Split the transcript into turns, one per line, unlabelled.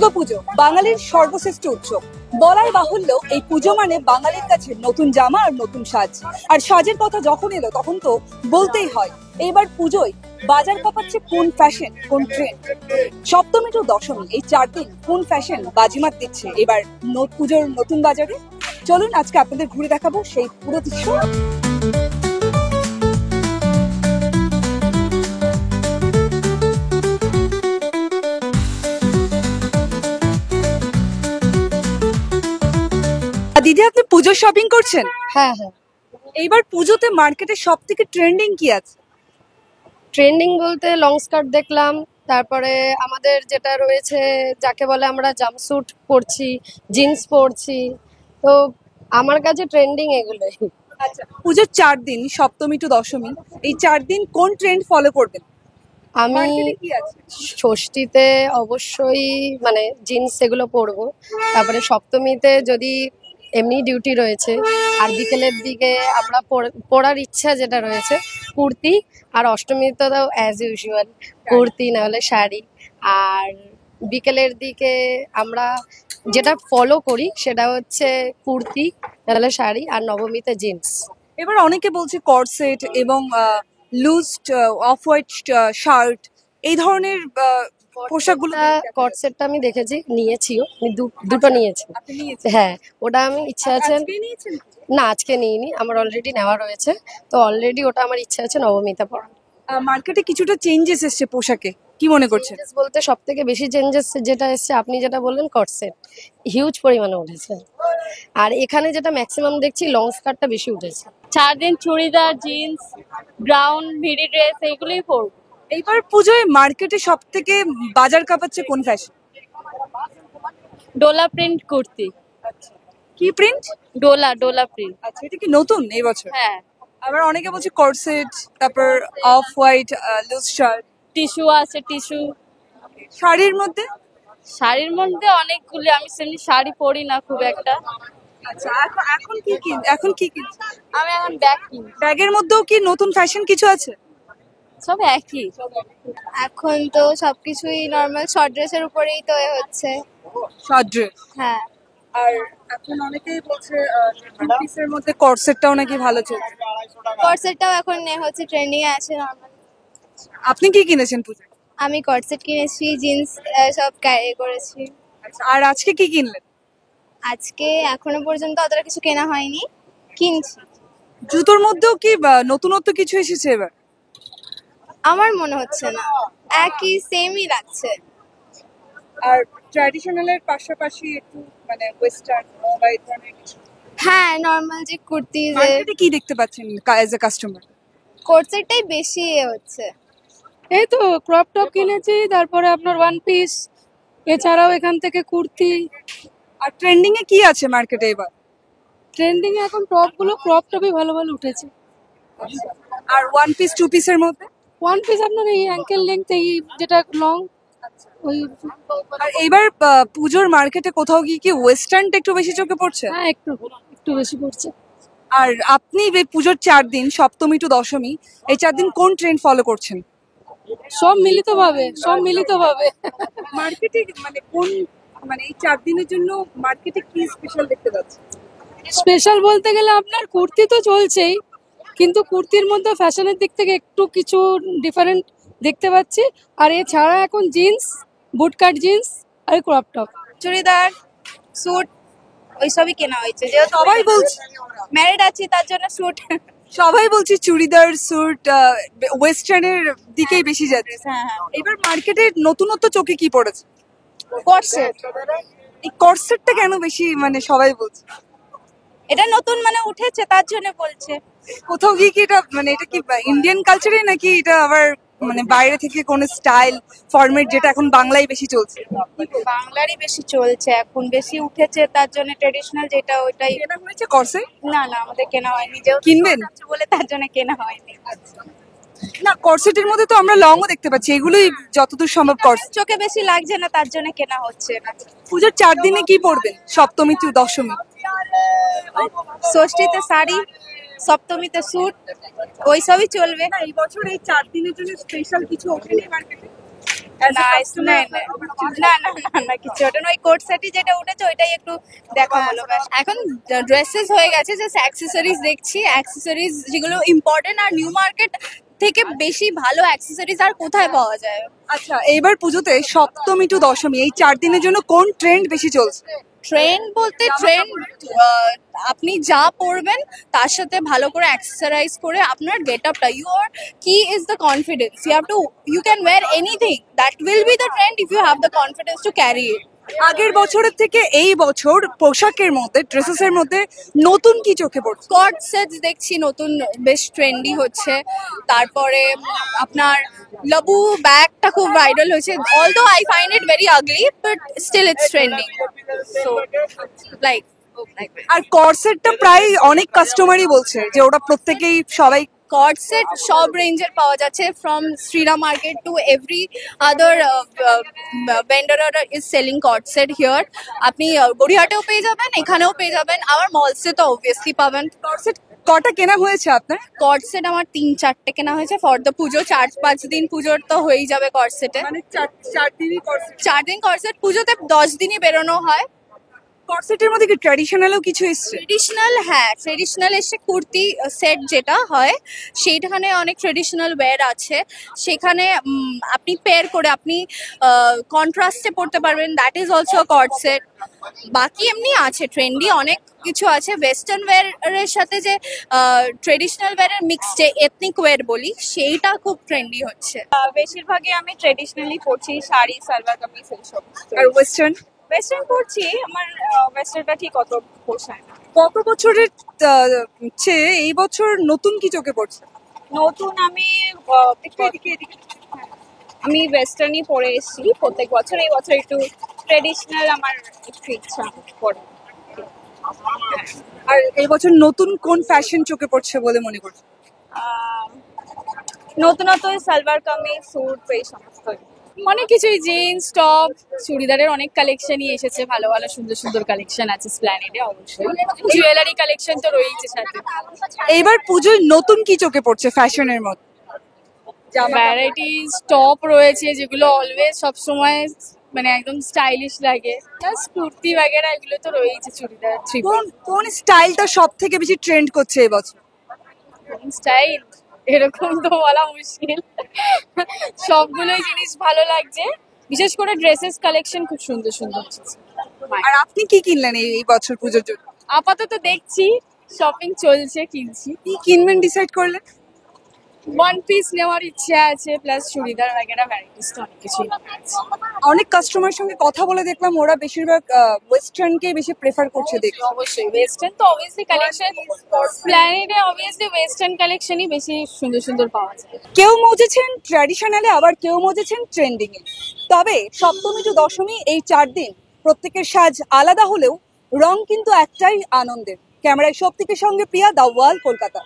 দুর্গাপুজো বাঙালির সর্বশ্রেষ্ঠ উৎসব। বলার বাহুল্য এই পুজো মানে বাঙালির কাছে নতুন জামা আর নতুন সাজ। আর সাজের কথা যখন এলো তখন তো বলতেই হয় এইবার পুজোয় বাজার কাঁপাচ্ছে কোন ফ্যাশন কোন ট্রেন্ড। সপ্তমী টু দশমী এই 4 দিন কোন ফ্যাশন বাজিমাত দিচ্ছে এবার পুজোর নতুন বাজারে। চলুন আজকে আপনাদের ঘুরে দেখাবো সেই পুরো দৃশ্য। দিদি, আপনি পুজোর শপিং করছেন?
হ্যাঁ হ্যাঁ,
এইবার পুজোতে মার্কেটে সব থেকে ট্রেন্ডিং কি আছে?
ট্রেন্ডিং বলতে লং স্কার্ট দেখলাম, তারপরে আমাদের যেটা রয়েছে যাকে বলে আমরা জাম্পস্যুট পরছি, জিন্স পরছি। তো আমার কাছে ট্রেন্ডিং এগুলোই।
আচ্ছা, পুজোর 4 দিন সপ্তমী টু দশমী এই 4 দিন কোন ট্রেন্ড ফলো করবেন?
আমি
মার্কেটে কি আছে?
ষষ্ঠীতে অবশ্যই মানে জিন্স এগুলো পরবো, তারপরে সপ্তমীতে যদি এমনি ডিউটি রয়েছে, আর বিকেলের দিকে আমরা পরার ইচ্ছা যেটা রয়েছে কুর্তি, আর অষ্টমীতে তো অ্যাজ ইউজুয়াল কুর্তি না হলে শাড়ি। আর বিকেলের দিকে আমরা যেটা ফলো করি সেটা হচ্ছে কুর্তি নাহলে শাড়ি, আর নবমীতে জিন্স।
এবার অনেকে বলছে কর্সেট এবং লুজ অফ হোয়াইট শার্ট এই ধরনের পোশাকগুলো।
কটসেটটা আমি দেখেছি, নিয়েছিও, আমি দুটো নিয়েছি।
আপনি নিয়েছেন?
হ্যাঁ, ওটা আমি ইচ্ছা আছে।
আজকে নিয়েছেন?
না, আজকে নিইনি, আমার অলরেডি নেওয়া রয়েছে। তো অলরেডি ওটা আমার ইচ্ছা আছে নবমীতে পরা।
মার্কেটে কিছুটা চেঞ্জেস এসেছে পোশাকে, কি মনে করছেন?
চেঞ্জেস বলতে সব থেকে বেশি চেঞ্জেস যেটা এসছে, আপনি যেটা বললেন কটসেট, হিউজ পরিমাণে উঠেছে। আর এখানে যেটা ম্যাক্সিমাম দেখছি লং স্কার্টটা বেশি উঠেছে।
4 দিন চুড়িদার, জিন্স, গ্রাউন্ড, ভিডি ড্রেস এইগুলোই পরবো।
এইবার পুজোয় মার্কেটে সব থেকে বাজার কাঁপাচ্ছে কোন ফ্যাশন?
ডোলা প্রিন্ট কুর্তি।
কি প্রিন্ট?
ডোলা প্রিন্ট।
আচ্ছা, এটা কি নতুন এই বছর?
হ্যাঁ,
আবার অনেকে বলছে কর্সেট, তারপর off white loose shirt.
Tissue আছে, টিস্যু।
শাড়ির মধ্যে?
শাড়ির মধ্যে অনেকগুলি, আমি সেমনি শাড়ি পরি না খুব একটা।
আচ্ছা, এখন কি কিনছেন?
আমি এখন ব্যাগ কিনি।
ব্যাগের মধ্যেও কি নতুন ফ্যাশন কিছু আছে?
সব একই।
এখন তো সবকিছুই নর্মাল শর্ট ড্রেসের উপরেই তো হচ্ছে।
Short dress.
হ্যাঁ,
আর এখন অনেকেই বলছে পিসের মধ্যে কর্সেটটাও নাকি ভালো চলছে।
কর্সেটটাও এখন হচ্ছে ট্রেন্ডিং এ আছে নর্মাল।
আপনি কি কিনেছেন পুজোয়?
আমি কর্সেট কিনেছি, জিন্স সব ক্যারি করেছি।
আচ্ছা, আর আজকে কি কিনলেন?
আজকে এখনো পর্যন্ত অতটা কিছু কেনা হয়নি, কিনছি।
জুতোর মধ্যেও কি নতুনত্ব কিছু এসেছে এবার?
আমার মনে হচ্ছে না, একই সেমই লাগছে।
আর ট্র্যাডিশনালের পাশাপাশি একটু মানে ওয়েস্টার্ন বা এই ধরনের কিছু?
হ্যাঁ, নর্মাল যে কুর্তি যে
মার্কেটে কি দেখতে পাচ্ছেন অ্যাজ এ কাস্টমার?
কোর্সেটটাই বেশি হচ্ছে।
এই তো ক্রপ টপ কিনেছি, তারপরে আপনার ওয়ান পিস, এছাড়াও এখান থেকে কুর্তি।
আর ট্রেন্ডিং এ কি আছে মার্কেটে এবার?
ট্রেন্ডিং এ এখন টপ গুলো ক্রপ টপই ভালো ভালো উঠেছে।
আর ওয়ান পিস টু পিসের মধ্যে?
ওয়ান পিস আপনার এই অ্যাঙ্কেল লেন্থ, এই যেটা লং, ওই।
আর এইবার পুজোর মার্কেটে কোথাও কি ওয়েস্টার্নটা একটু বেশি চোখে পড়ছে?
হ্যাঁ, একটু একটু বেশি পড়ছে।
আর আপনি এই পুজোর 4 দিন সপ্তমী টু দশমী এই 4 দিন কোন ট্রেন্ড ফলো করছেন?
সব মিলিত ভাবে।
মার্কেটে মানে কোন মানে এই 4 দিনের জন্য মার্কেটে কি স্পেশাল দেখতে পাচ্ছেন?
স্পেশাল বলতে গেলে আপনার কুর্তি তো চলছেই, কিন্তু কুর্তির মধ্যে ফ্যাশনের দিক থেকে একটু কিছু ডিফারেন্ট দেখতে পাচ্ছি। আর এছাড়া এখন জিন্স, বুটকাট জিন্স আর ক্রপ টপ,
চুড়িদার, স্যুট ওইসবই কেনা হয়েছে, যেহেতু
সবাই বলছে
ম্যারিড আছি তার জন্য স্যুট।
সবাই বলছে চুড়িদার স্যুট ওয়েস্টার্নের দিকেই বেশি যাচ্ছে।
হ্যাঁ হ্যাঁ,
এবার মার্কেটে নতুনত্ব চোখে কি পড়েছে?
কর্সেট
এই কর্সেটটা কেন বেশি মানে সবাই বলছে?
এটা নতুন মানে উঠেছে তার জন্য বলছে।
কোথাও গিয়ে কি এটা মানে এটা কি ইন্ডিয়ান কালচারে নাকি এটা আবার মানে বাইরে থেকে কোন স্টাইল ফরম্যাট যেটা এখন বাংলায় বেশি চলছে?
বাংলারই বেশি চলছে এখন, বেশি উঠেছে তার জন্য ট্রেডিশনাল যেটা ওইটাই।
কেনা হয়েছে কর্সেট?
না না, আমাদের কেনা হয়নি, যেহেতু
কিনবেন?
short আছে বলে তার জন্য কেনা হয়নি।
না, কর্সেটের মধ্যে তো আমরা লংও দেখতে পাচ্ছি, এগুলোই যতদূর সম্ভব কর্সেট।
চোখে বেশি লাগছে না তার জন্য কেনা হচ্ছে না।
পুজোর 4 দিনে কি পরবেন সপ্তমী টু দশমী?
ষষ্ঠীতে শাড়ি, সপ্তমীতে স্যুট, ওই সবই চলবে।
না, এই বছর এই 4 দিনের জন্য স্পেশাল কিছু ওঠেনি মার্কেটে?
না না না না না না কিছু ওটা না, ওই কোট সেটই যেটা উঠেছে ওইটাই একটু দেখা হলো ব্যাস।
এখন ড্রেসেস হয়ে গেছে, জাস্ট অ্যাক্সেসরিজ দেখছি, অ্যাক্সেসরিজ যেগুলো ইম্পর্টেন্ট। আর নিউ মার্কেট থেকে বেশি ভালো অ্যাক্সেসরিজ আর কোথায় পাওয়া যায়?
আচ্ছা, এইবার পুজোতে সপ্তমী টু দশমী এই 4 দিনের জন্য কোন ট্রেন্ড বেশি চলছে?
ট্রেন্ড বলতে ট্রেন্ড আপনি যা পরবেন তার সাথে ভালো করে অ্যাক্সেসরাইজ করে আপনার গেট আপটা, your key is the confidence, you can wear anything, that will be the trend if you have the confidence to carry it.
আগের বছরের থেকে এই বছর পোশাকের মধ্যে, ড্রেসেসের মধ্যে নতুন কি চোখে পড়ছে?
স্কট সেটস দেখছি নতুন বেশ ট্রেন্ডি হচ্ছে। তারপরে আপনার লাবু ব্যাগটা খুব ভাইরাল হয়েছে, although I find it very ugly but still it's trending. So like
আর কর্সেটটা প্রায় অনেক কাস্টমারই বলছে যে ওটা প্রত্যেকেই সবাই
কর্ড সেট সব রেঞ্জের পাওয়া যাচ্ছে, from Shriram market to every other vendor is selling cord set here. আপনি গড়িয়াহাটেও পেয়ে যাবেন, এখানেও পেয়ে যাবেন, আমার মলসে তো অবভিয়াসলি পাবেন।
কর্সেট কটা কেনা হয়েছে আপনার?
কর্ড সেট আমার 3-4টে কেনা হয়েছে ফর দ্য পুজো। 4-5 দিন পুজোর তো হয়েই যাবে কর্ড সেটে।
মানে 4 দিনই কর্সেট।
4 দিন কর্ড সেট, পুজোতে 10 দিনই বেরোনো হয়।
কর্সেটের মধ্যে কি ট্র্যাডিশনালও কিছু এসছে?
ট্রেডিশনাল, হ্যাঁ ট্রেডিশনাল এসে কুর্তি সেট যেটা হয় সেইখানে অনেক ট্রেডিশনাল ওয়্যার আছে। সেখানে আপনি পেয়ার করে আপনি কন্ট্রাস্টে পড়তে পারবেন, that is also cord set. বাকি এমনি আছে ট্রেন্ডি অনেক কিছু আছে। ওয়েস্টার্ন ওয়্যারের সাথে যে ট্রেডিশনাল ওয়্যারের মিক্স, যে এথনিক ওয়্যার বলি, সেইটা খুব ট্রেন্ডি হচ্ছে।
বেশিরভাগই আমি ট্রেডিশনালি পরছি, শাড়ি সালোয়ার কামিজ এইসব।
আর ওয়েস্টার্ন?
ওয়েস্টার্ন পরছি, আমার ওয়েস্টার্নটা ঠিক অত পোষায় না।
গত বছরের চেয়ে এই বছর নতুন কি চোখে পড়ছে?
নতুন আমি আমি ওয়েস্টার্নই পরে এসেছি প্রত্যেক বছর। এই বছর একটু ট্রেডিশনাল আমার একটু ইচ্ছা পরে।
আর এই বছর নতুন কোন ফ্যাশন চোখে পড়ছে বলে মনে করছো?
নতুনত্ব সালোয়ার কামিজ, স্যুট, এই সমস্ত।
অনেক কিছুই, জিন্স টপ চুড়িদারের অনেক কালেকশনই এসেছে, ভালো ভালো সুন্দর সুন্দর কালেকশন আছে স্প্ল্যানেডে। অবশ্যই জুয়েলারি কালেকশন তো রয়েছে সাথে।
এইবার পুজোয় নতুন কি চোখে পড়ছে ফ্যাশনের মধ্যে?
ভ্যারাইটিস টপ রয়েছে যেগুলো অলওয়েজ সবসময় মানে একদম স্টাইলিশ লাগে, প্লাস কুর্তি বাগেরা এগুলো তো রয়েছে, চুড়িদার থ্রি
কোন স্টাইলটা সব থেকে বেশি ট্রেন্ড করছে এবছর?
স্টাইল এরকম তো বলা মুশকিল, সবগুলোই জিনিস ভালো লাগছে। বিশেষ করে ড্রেসেস কালেকশন খুব সুন্দর সুন্দর এসেছে।
আর আপনি কি কিনলেন এই বছর পুজোর জন্য?
আপাতত দেখছি, শপিং চলছে, কিনছি।
কি কিনবেন ডিসাইড করলেন?
ওয়ান পিস নেওয়ার ইচ্ছে আছে, প্লাস চুড়িদার বাগেরা ভ্যারাইটিস তো অনেক কিছুই আছে।
অনেক কাস্টমার সঙ্গে কথা বলে দেখলাম ওরা বেশিরভাগ ওয়েস্টার্নকে বেশি প্রেফার করছে দেখি।
অবশ্যই ওয়েস্টার্ন তো অবভিয়াসলি কালেকশন, প্ল্যানেটে অবভিয়াসলি ওয়েস্টার্ন কালেকশনই বেশি সুন্দর সুন্দর পাওয়া যায়।
কেউ মজেছেন ট্র্যাডিশনালে, আবার কেউ মজেছেন ট্রেন্ডিং এ। তবে সপ্তমী টু দশমী এই 4 দিন প্রত্যেকের সাজ আলাদা হলেও রং কিন্তু একটাই, আনন্দের। ক্যামেরায় শক্তিকের সঙ্গে প্রিয়া, দ্য ওয়াল, কলকাতা।